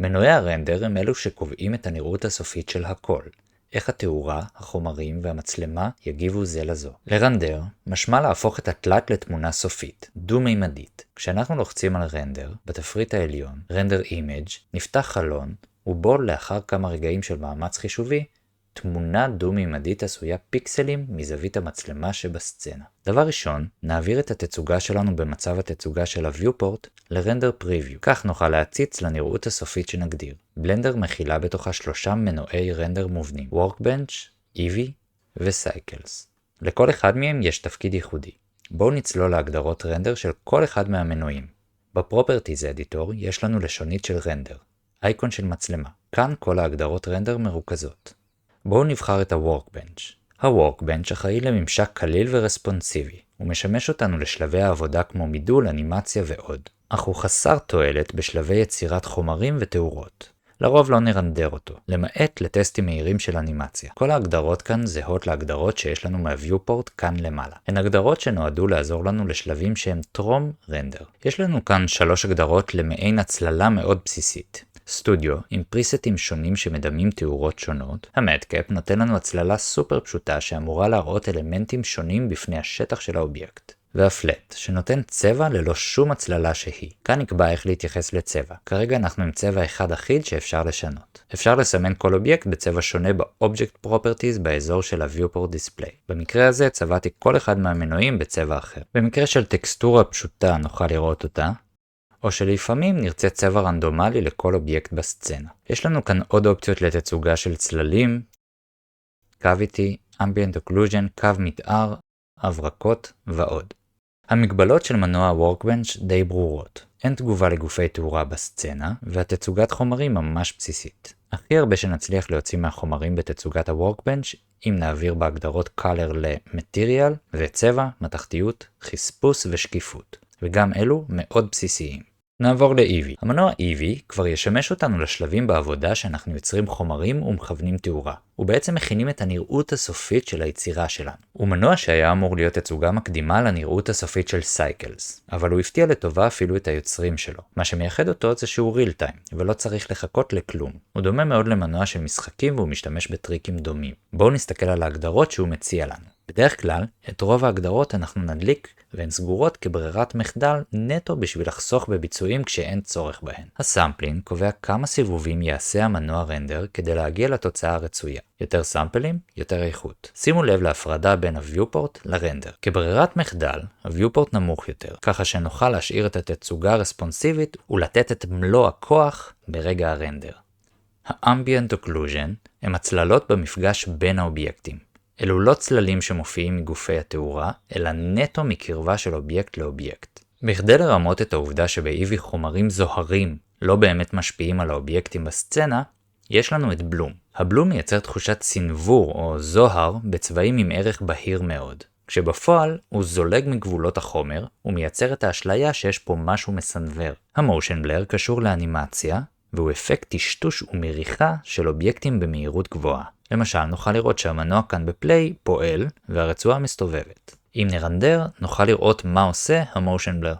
מנועי הרנדר הם אלו שקובעים את הנראות הסופית של הכל, איך התאורה, החומרים והמצלמה יגיבו זה לזו. לרנדר משמע להפוך את התלת לתמונה סופית, דו-מימדית. כשאנחנו לוחצים על רנדר, בתפריט העליון, רנדר אימג', נפתח חלון, ובו לאחר כמה רגעים של מאמץ חישובי, תמונה דו-מימדית עשויה פיקסלים מזווית המצלמה שבסצנה. דבר ראשון, נעביר את התצוגה שלנו במצב התצוגה של הוויופורט לרנדר פריוויו. כך נוכל להציץ לנראות הסופית שנגדיר. בלנדר מכילה בתוכה 3 מנועי רנדר מובנים, Workbench, Eevee וסייקלס. לכל אחד מהם יש תפקיד ייחודי. בואו נצלול להגדרות רנדר של כל אחד מהמנועים. בפרופרטיז אדיטור יש לנו לשונית של רנדר, אייקון של מצלמה. כאן כל ההגדרות רנדר מרוכזות. בואו נבחר את ה-Workbench. ה-Workbench אחראי לממשק קליל ורספונסיבי. הוא משמש אותנו לשלבי העבודה כמו מידול, אנימציה ועוד. אך הוא חסר תועלת בשלבי יצירת חומרים ותאורות. לרוב לא נרנדר אותו, למעט לטסטים מהירים של אנימציה. כל ההגדרות כאן זהות להגדרות שיש לנו מהוויופורט כאן למעלה. הן הגדרות שנועדו לעזור לנו לשלבים שהם טרום רנדר. יש לנו כאן 3 הגדרות למעין הצללה מאוד בסיסית. סטודיו עם פריסטים שונים שמדמים תאורות שונות. המדקאפ נותן לנו הצללה סופר פשוטה שאמורה להראות אלמנטים שונים בפני השטח של האובייקט. והפלט שנותן צבע ללא שום הצללה שהיא. כאן נקבע איך להתייחס לצבע. כרגע אנחנו עם צבע אחד אחיד שאפשר לשנות. אפשר לסמן כל אובייקט בצבע שונה ב-Object Properties באזור של ה-Viewport Display. במקרה הזה צבעתי כל אחד מהמנועים בצבע אחר. במקרה של טקסטורה פשוטה נוכל לראות אותה, או שלפעמים נרצה צבע רנדומלי לכל אובייקט בסצנה. יש לנו כאן עוד אופציות לתצוגה של צללים, Cavity, Ambient Occlusion, קו מתאר, הברקות ועוד. המגבלות של מנוע Workbench די ברורות. אין תגובה לגופי תאורה בסצנה, והתצוגת חומרים ממש בסיסית. הכי הרבה שנצליח להוציא מהחומרים בתצוגת ה-Workbench, אם נעביר בהגדרות Color ל-Material וצבע, מתכתיות, חספוס ושקיפות. וגם אלו מאוד בסיסיים. נעבור ל-Eevee. המנוע Eevee כבר ישמש אותנו לשלבים בעבודה שאנחנו יוצרים חומרים ומכוונים תאורה. ובעצם מכינים את הנראות הסופית של היצירה שלנו. הוא מנוע שהיה אמור להיות תצוגה מקדימה לנראות הסופית של סייקלס, אבל הוא הפתיע לטובה אפילו את היוצרים שלו. מה שמייחד אותו זה שהוא ריל טיים, ולא צריך לחכות לכלום. הוא דומה מאוד למנוע של משחקים והוא משתמש בטריקים דומים. בואו נסתכל על ההגדרות שהוא מציע לנו. בדרך כלל, את רוב ההגדרות אנחנו נדליק והן סגורות כברירת מחדל נטו בשביל לחסוך בביצועים כשאין צורך בהן. הסמפלין קובע כמה סיבובים יעשה המנוע רנדר כדי להגיע לתוצאה הרצויה. יותר סמפלים, יותר איכות. שימו לב להפרדה בין הוויופורט לרנדר. כברירת מחדל, הוויופורט נמוך יותר, ככה שנוכל להשאיר את התצוגה הרספונסיבית ולתת את מלוא הכוח ברגע הרנדר. ה-Ambient Occlusion הם הצללות במפגש בין האובייקטים. אלו לא צללים שמופיעים מגופי התאורה, אלא נטו מקרבה של אובייקט לאובייקט. בכדי לרמות את העובדה שב-Eevee חומרים זוהרים לא באמת משפיעים על האובייקטים בסצנה, יש לנו את בלום. הבלום מייצר תחושת סנבור או זוהר בצבעים עם ערך בהיר מאוד. כשבפועל הוא זולג מגבולות החומר ומייצר את האשליה שיש פה משהו מסנבר. המושן בלר קשור לאנימציה, והוא אפקט טשטוש ומריחה של אובייקטים במהירות גבוהה. למשל, נוכל לראות שהמנוע כאן בפליי פועל והרצועה מסתובבת. אם נרנדר, נוכל לראות מה עושה המושן בלר.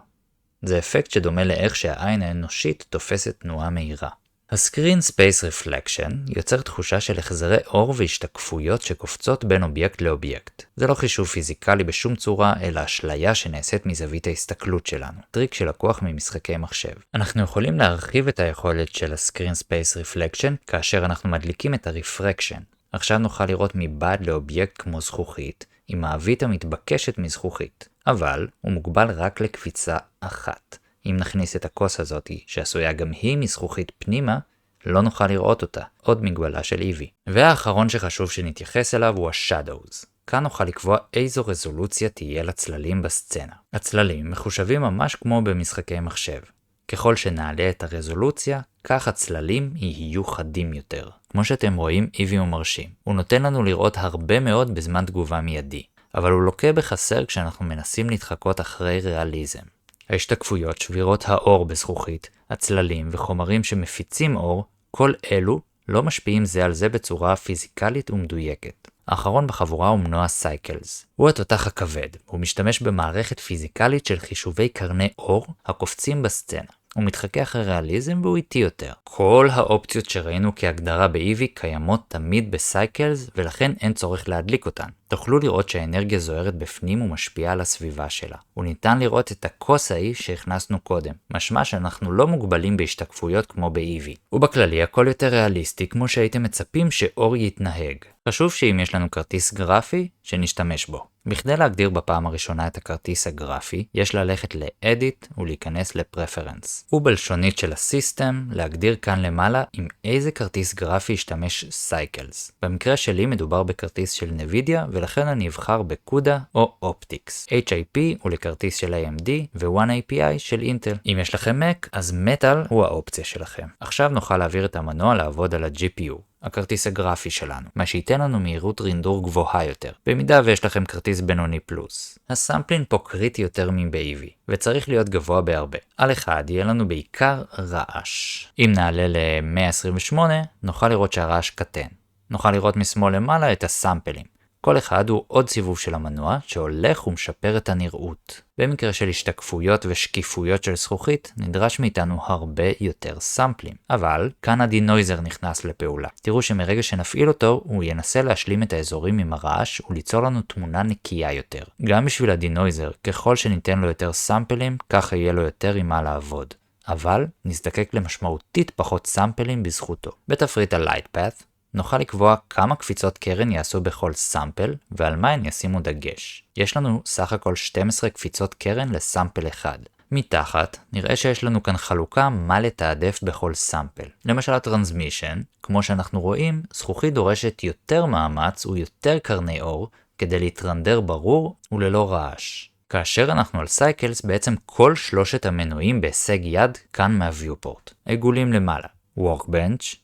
זה אפקט שדומה לאיך שהעין האנושית תופסת תנועה מהירה. הסקרין ספייס רפלקשן יוצר תחושה של החזרי אור והשתקפויות שקופצות בין אובייקט לאובייקט. זה לא חישוב פיזיקלי בשום צורה, אלא אשליה שנעשית מזווית ההסתכלות שלנו. טריק שלקוח ממשחקי מחשב. אנחנו יכולים להרחיב את היכולת של הסקרין ספייס רפלקשן כאשר אנחנו מדליקים את הרפרקשן. עכשיו נוכל לראות מבעד לאובייקט כמו זכוכית, עם מעבית המתבקשת מזכוכית. אבל הוא מוגבל רק לקפיצה אחת. אם נכניס את הכוס הזאת, שעשויה גם היא מזכוכית פנימה, לא נוכל לראות אותה. עוד מגבלה של Eevee. והאחרון שחשוב שנתייחס אליו הוא ה-Shadows. כאן נוכל לקבוע איזו רזולוציה תהיה לצללים בסצנה. הצללים מחושבים ממש כמו במשחקי מחשב. ככל שנעלה את הרזולוציה, כך הצללים יהיו חדים יותר. כמו שאתם רואים, Eevee הוא מרשים. הוא נותן לנו לראות הרבה מאוד בזמן תגובה מיידי. אבל הוא לוקה בחסר כשאנחנו מנסים להתחקות אחרי ריאליזם. ההשתקפויות, שבירות האור בזכוכית, הצללים וחומרים שמפיצים אור, כל אלו לא משפיעים זה על זה בצורה פיזיקלית ומדויקת. האחרון בחבורה הוא מנוע סייקלס. הוא התותח הכבד, הוא משתמש במערכת פיזיקלית של חישובי קרני אור הקופצים בסצנה. הוא מתחכה אחרי ריאליזם והוא איטי יותר. כל האופציות שראינו כהגדרה ב-EV קיימות תמיד בסייקלס, ולכן אין צורך להדליק אותן. תוכלו לראות שהאנרגיה זוהרת בפנים ומשפיעה על הסביבה שלה. וניתן לראות את הכוס ההיא שהכנסנו קודם, משמע שאנחנו לא מוגבלים בהשתקפויות כמו ב-EV. ובכללי הכל יותר ריאליסטי כמו שהייתם מצפים שאור יתנהג. חשוב שאם יש לנו כרטיס גרפי, שנשתמש בו. בכדי להגדיר בפעם הראשונה את הכרטיס הגרפי, יש ללכת ל-Edit ולהיכנס ל-Preference. ובלשונית של הסיסטם, להגדיר כאן למעלה עם איזה כרטיס גרפי ישתמש Cycles. במקרה שלי מדובר בכרטיס של NVIDIA, ולכן אני אבחר בקודה או Optics. HIP הוא לכרטיס של AMD ו-One API של אינטל. אם יש לכם Mac, אז Metal הוא האופציה שלכם. עכשיו נוכל להעביר את המנוע לעבוד על ה-GPU. הכרטיס הגרפי שלנו, מה שייתן לנו מהירות רינדור גבוהה יותר, במידה ויש לכם כרטיס בינוני פלוס. הסמפלין פה קריטי יותר מ-EV, וצריך להיות גבוה בהרבה. על אחד יהיה לנו בעיקר רעש. אם נעלה ל-128, נוכל לראות שהרעש קטן. נוכל לראות משמאל למעלה את הסמפלים. כל אחד הוא עוד סיבוב של המנוע שהולך ומשפר את הנראות. במקרה של השתקפויות ושקיפויות של זכוכית, נדרש מאיתנו הרבה יותר סמפלים. אבל כאן הדינויזר נכנס לפעולה. תראו שמרגע שנפעיל אותו, הוא ינסה להשלים את האזורים עם הרעש וליצור לנו תמונה נקייה יותר. גם בשביל הדינויזר, ככל שניתן לו יותר סמפלים, ככה יהיה לו יותר עם מה לעבוד. אבל נזדקק למשמעותית פחות סמפלים בזכותו. בתפריט ה-Light Path, נוכל לקבוע כמה קפיצות קרן יעשו בכל סמפל, ועל מה הן ישימו דגש. יש לנו סך הכל 12 קפיצות קרן לסמפל אחד. מתחת, נראה שיש לנו כאן חלוקה מה לתעדף בכל סמפל. למשל הטרנסמישן, כמו שאנחנו רואים, זכוכית דורשת יותר מאמץ ויותר קרני אור, כדי להתרנדר ברור וללא רעש. כאשר אנחנו על סייקלס, בעצם כל שלושת המנועים בהישג יד כאן מהוויופורט. עיגולים למעלה, Workbench,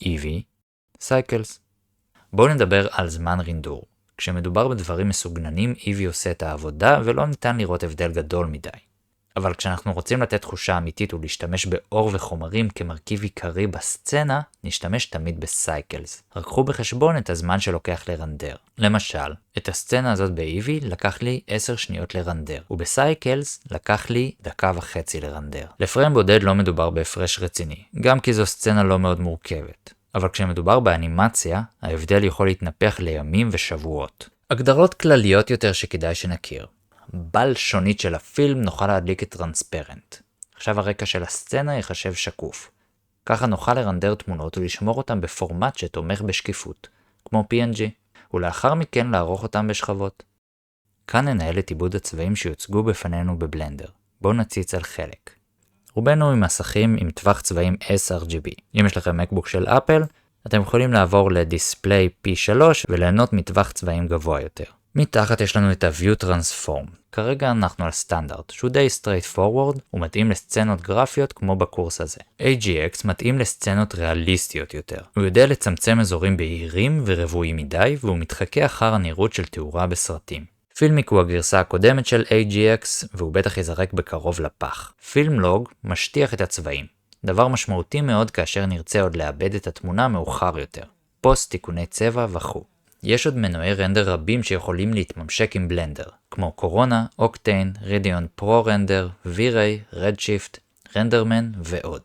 EV, סייקלס. בואו נדבר על זמן רינדור. כשמדובר בדברים מסוגננים, EV עושה את העבודה ולא ניתן לראות הבדל גדול מדי. אבל כשאנחנו רוצים לתת תחושה אמיתית ולהשתמש באור וחומרים כמרכיב עיקרי בסצנה, נשתמש תמיד בסייקלס. רק קחו בחשבון את הזמן שלוקח לרנדר. למשל, את הסצנה הזאת ב-EV לקח לי 10 שניות לרנדר, ובסייקלס לקח לי 1.5 דקה לרנדר. לפריים בודד לא מדובר בהפרש רציני, גם כי זו סצנה לא מאוד מורכבת. אבל כשמדובר באנימציה, ההבדל יכול להתנפח לימים ושבועות. הגדרות כלליות יותר שכדאי שנכיר. בלשונית של הפילם נוכל להדליק את טרנספרנט. עכשיו הרקע של הסצנה יחשב שקוף. ככה נוכל לרנדר תמונות ולשמור אותם בפורמט שתומך בשקיפות, כמו PNG, ולאחר מכן לערוך אותם בשכבות. כאן ננהל את עיבוד הצבעים שיוצגו בפנינו בבלנדר. בואו נציץ על חלק. רובנו עם מסכים עם טווח צבעים sRGB. אם יש לכם מקבוק של אפל, אתם יכולים לעבור לדיספליי P3 וליהנות מטווח צבעים גבוה יותר. מתחת יש לנו את ה-View Transform. כרגע אנחנו על סטנדרט, שהוא די straightforward ומתאים לסצנות גרפיות כמו בקורס הזה. AGX מתאים לסצנות ריאליסטיות יותר. הוא יודע לצמצם אזורים בהירים ורבועים מדי, והוא מתחכה אחר הנראות של תאורה בסרטים. פילמיק הוא הגרסה הקודמת של AGX, והוא בטח יזרק בקרוב לפח. פילמלוג משטיח את הצבעים. דבר משמעותי מאוד כאשר נרצה עוד לאבד את התמונה מאוחר יותר. פוסט, תיקוני צבע וכו'. יש עוד מנועי רנדר רבים שיכולים להתממשק עם בלנדר, כמו קורונה, אוקטיין, רדיון פרו רנדר, V-Ray, רדשיפט, רנדרמן ועוד.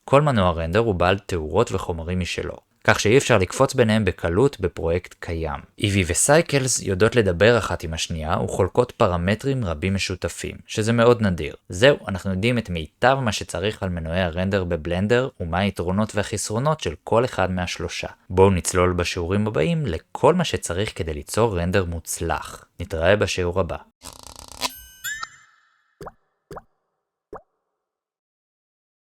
כל מנוע רנדר הוא בעל תאורות וחומרים משלו, כך שאי אפשר לקפוץ ביניהם בקלות בפרויקט קיים. EV וסייקלס יודעות לדבר אחת עם השנייה וחולקות פרמטרים רבים משותפים, שזה מאוד נדיר. זהו, אנחנו יודעים את מיטב מה שצריך על מנועי הרנדר בבלנדר ומה היתרונות והחסרונות של כל אחד מהשלושה. בואו נצלול בשיעורים הבאים לכל מה שצריך כדי ליצור רנדר מוצלח. נתראה בשיעור הבא.